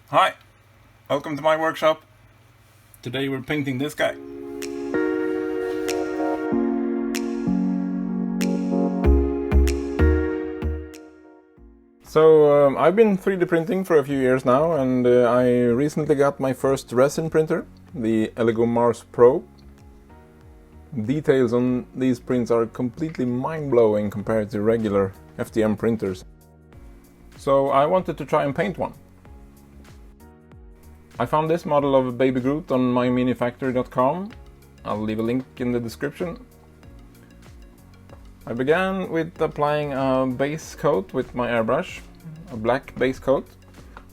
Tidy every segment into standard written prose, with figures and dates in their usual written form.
Hi, welcome to my workshop. Today we're painting this guy. So I've been 3D printing for a few years now, and I recently got my first resin printer, the Elegoo Mars Pro. Details on these prints are completely mind-blowing compared to regular FDM printers. So I wanted to try and paint one. I found this model of Baby Groot on myminifactory.com. I'll leave a link in the description. I began with applying a base coat with my airbrush, a black base coat,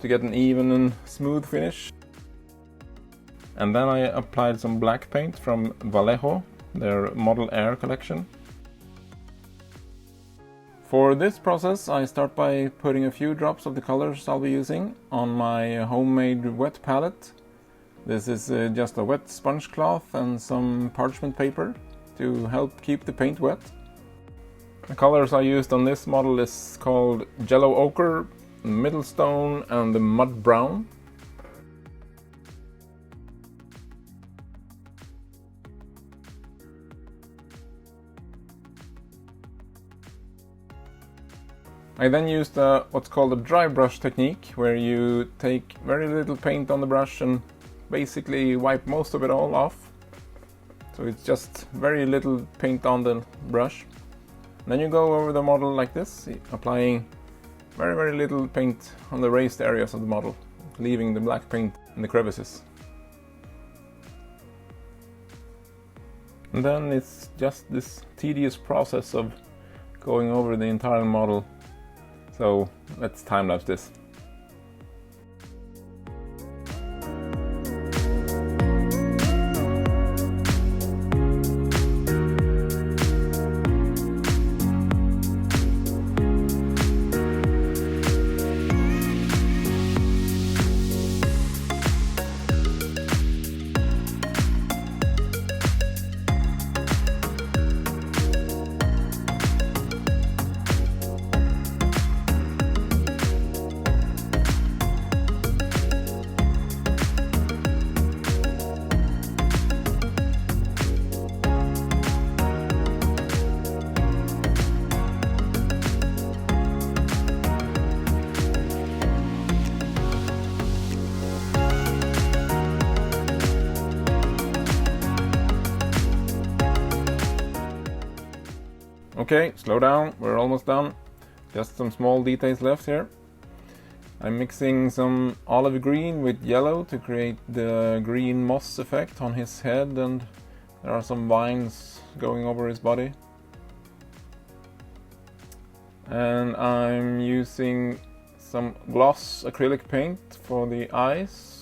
to get an even and smooth finish. And then I applied some black paint from Vallejo, their Model Air collection. For this process, I start by putting a few drops of the colors I'll be using on my homemade wet palette. This is just a wet sponge cloth and some parchment paper to help keep the paint wet. The colors I used on this model is called Yellow Ochre, Middlestone and the Mud Brown. I then used what's called a dry brush technique, where you take very little paint on the brush and basically wipe most of it all off. So it's just very little paint on the brush. Then you go over the model like this, applying very little paint on the raised areas of the model, leaving the black paint in the crevices. And then it's just this tedious process of going over the entire model. So let's time-lapse this. Okay, slow down, we're almost done. Just some small details left here. I'm mixing some olive green with yellow to create the green moss effect on his head, and there are some vines going over his body. And I'm using some gloss acrylic paint for the eyes.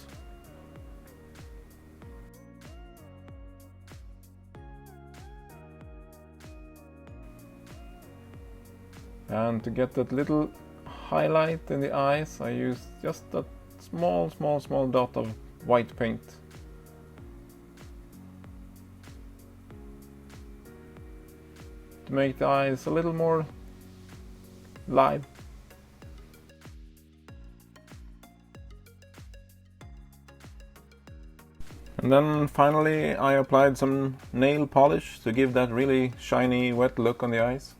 And to get that little highlight in the eyes, I use just a small dot of white paint. To make the eyes a little more live. And then finally I applied some nail polish to give that really shiny wet look on the eyes.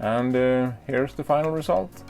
And here's the final result.